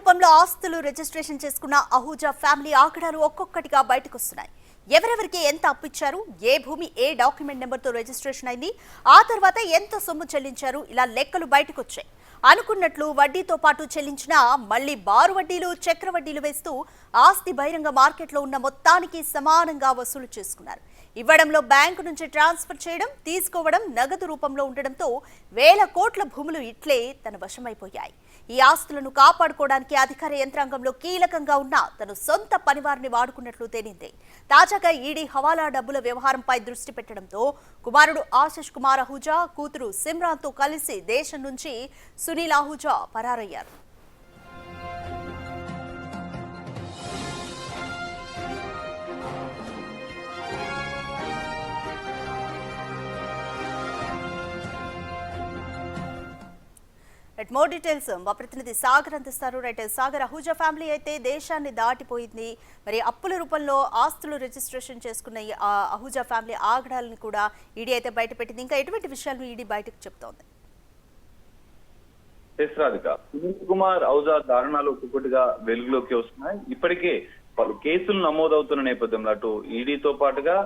రూపంలో ఆస్తులు రిజిస్ట్రేషన్ చేసుకున్న అహూజా ఫ్యామిలీ ఆగడాలు ఒక్కొక్కటిగా బయటకు వస్తున్నాయి. ఎవరెవరికి ఎంత అప్పిచ్చారు, ఏ భూమి ఏ డాక్యుమెంట్ నెంబర్తో రిజిస్ట్రేషన్ అయింది, ఆ తర్వాత ఎంత సొమ్ము చెల్లించారు, ఇలా లెక్కలు బయటకు వచ్చాయి. అనుకున్నట్లు వడ్డీతో పాటు చెల్లించినా మళ్లీ బారు వడ్డీలు, చక్ర వడ్డీలు వేస్తూ ఆస్తి బహిరంగ మార్కెట్లో ఉన్న మొత్తానికి సమానంగా వసూలు చేసుకున్నారు. ఇవ్వడంలో బ్యాంకు నుంచి ట్రాన్స్ఫర్ చేయడం, తీసుకోవడం నగదు రూపంలో ఉండడంతో వేల కోట్ల భూములు ఇట్లే తన వశమైపోయాయి. ఈ ఆస్తులను కాపాడుకోవడానికి అధికార యంత్రాంగంలో కీలకంగా ఉన్న తన సొంత పనివారిని వాడుకున్నట్లు తేలింది. తాజాగా ఈడీ హవాలా డబ్బుల వ్యవహారంపై దృష్టి పెట్టడంతో కుమారుడు ఆశిష్ కుమార్ అహూజా, కూతురు సిమ్రాన్తో కలిసి దేశం నుంచి సునీల్ అహూజా పరారయ్యారు. మోర్ డీటెయిల్స్ మా ప్రతినిధి సాగర్ అందిస్తారు. సాగర్, అహూజా ఫ్యామిలీ అయితే దేశాన్ని దాటిపోయింది. మరి అప్పుల రూపంలో ఆస్తులు రిజిస్ట్రేషన్ చేసుకున్న అహూజా ఫ్యామిలీ ఆగడాలను కూడా ఈడీ అయితే బయటపెట్టింది. ఇంకా ఎటువంటి విషయాలను ఈడీ బయటకు చెప్తోంది? సునీల్ కుమార్ అహూజా దారుణాలు ఒక్కొక్కటిగా వెలుగులోకి వస్తున్నాయి. ఇప్పటికే పలు కేసులు నమోదవుతున్న నేపథ్యంలో అటు ఈడీతో పాటుగా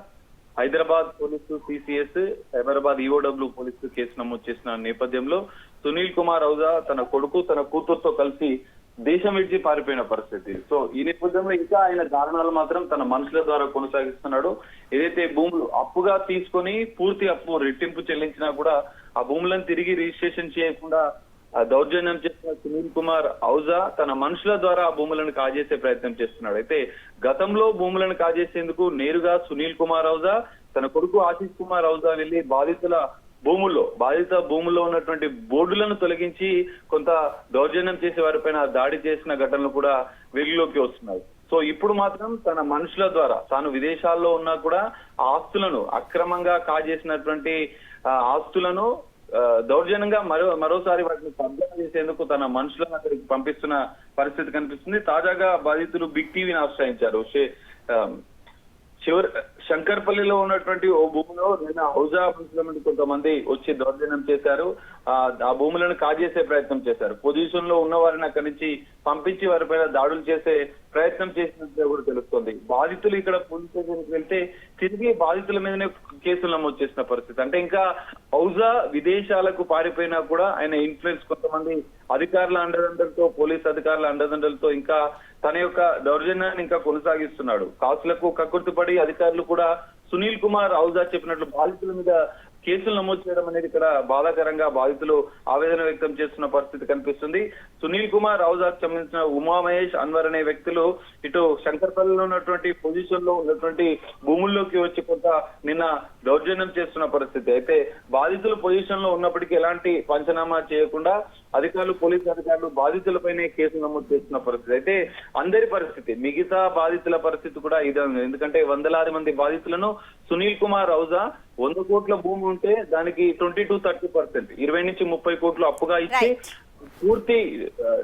Hyderabad police, CCS, Hyderabad EOW police case నమోదు చేసిన నేపథ్యంలో సునీల్ కుమార్ అహూజా తన కొడుకు, తన కూతురుతో కలిసి దేశం విడిచి పారిపోయిన పరిస్థితి. సో ఈ నేపథ్యంలో ఇంకా ఆయన దారుణాలు మాత్రం తన మనుషుల ద్వారా కొనసాగిస్తున్నాడు. ఏదైతే భూములు అప్పుగా తీసుకొని పూర్తి అప్పు రెట్టింపు చెల్లించినా కూడా ఆ భూములను తిరిగి రిజిస్ట్రేషన్ చేయకుండా దౌర్జన్యం చేసిన సునీల్ కుమార్ అహూజా తన మనుషుల ద్వారా ఆ భూములను కాజేసే ప్రయత్నం చేస్తున్నాడు. అయితే గతంలో భూములను కాజేసేందుకు నేరుగా సునీల్ కుమార్ అహూజా, తన కొడుకు ఆశిష్ కుమార్ అహూజా వెళ్లి బాధిత భూముల్లో ఉన్నటువంటి బోర్డులను తొలగించి కొంత దౌర్జన్యం చేసే వారిపైన దాడి చేసిన ఘటనలు కూడా వెలుగులోకి వస్తున్నాయి. సో ఇప్పుడు మాత్రం తన మనుషుల ద్వారా తాను విదేశాల్లో ఉన్నా కూడా ఆస్తులను అక్రమంగా కాజేసినటువంటి ఆస్తులను దౌర్జన్యంగా మరోసారి వాటిని కబ్జా చేసేందుకు తన మనుషులను అక్కడికి పంపిస్తున్న పరిస్థితి కనిపిస్తుంది. తాజాగా బాధితులు బిగ్ టీవీని ఆశ్రయించారు. శంకర్పల్లిలో ఉన్నటువంటి ఓ భూమిలో నిన్న అహూజా మనుషుల కొంతమంది వచ్చి దౌర్జన్యం చేశారు. ఆ భూములను కాజేసే ప్రయత్నం చేశారు. పొజిషన్ లో ఉన్న వారిని అక్కడి నుంచి పంపించి వారిపైన దాడులు చేసే ప్రయత్నం చేసినట్టు కూడా తెలుస్తోంది. బాధితులు ఇక్కడ పోలీస్ స్టేషన్కి వెళ్తే తిరిగి బాధితుల మీదనే కేసులు నమోదు చేసిన పరిస్థితి. అంటే ఇంకా అహూజా విదేశాలకు పారిపోయినా కూడా ఆయన ఇన్ఫ్లుయెన్స్ కొంతమంది అధికారుల అండదండలతో, పోలీస్ అధికారుల అండదండలతో ఇంకా తన యొక్క దౌర్జన్యాన్ని ఇంకా కొనసాగిస్తున్నాడు. కాసులకు కక్కుర్తిపడి అధికారులు కూడా సునీల్ కుమార్ అహూజా చెప్పినట్లు బాధితుల మీద కేసులు నమోదు చేయడం అనేది ఇక్కడ బాధాకరంగా బాధితులు ఆవేదన వ్యక్తం చేస్తున్న పరిస్థితి కనిపిస్తుంది. సునీల్ కుమార్ అహూజాకు సంబంధించిన ఉమా మహేష్, అన్వర్ అనే వ్యక్తులు ఇటు శంకర్పల్లిలో ఉన్నటువంటి పొజిషన్ లో ఉన్నటువంటి భూముల్లోకి వచ్చి కొంత నిన్న దౌర్జన్యం చేస్తున్న పరిస్థితి. అయితే బాధితులు పొజిషన్ లో ఉన్నప్పటికీ ఎలాంటి పంచనామా చేయకుండా అధికారులు, పోలీసు అధికారులు బాధితులపైనే కేసులు నమోదు చేస్తున్న పరిస్థితి. అయితే అందరి పరిస్థితి, మిగతా బాధితుల పరిస్థితి కూడా ఇదే. ఎందుకంటే వందలాది మంది బాధితులను సునీల్ కుమార్ అహూజా 100 కోట్ల భూమి ఉంటే దానికి 20-30%, 20 నుంచి 30 కోట్లు అప్పుగా ఇచ్చి పూర్తి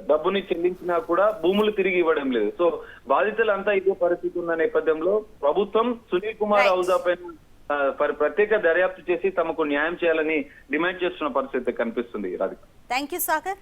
డబ్బుని చెల్లించినా కూడా భూములు తిరిగి ఇవ్వడం లేదు. సో బాధితులంతా ఇదే పరిస్థితి ఉన్న నేపథ్యంలో ప్రభుత్వం సునీల్ కుమార్ అహూజా పైన ప్రత్యేక దర్యాప్తు చేసి తమకు న్యాయం చేయాలని డిమాండ్ చేస్తున్న పరిస్థితి కనిపిస్తుంది. రాధిక. Thank you Sagar.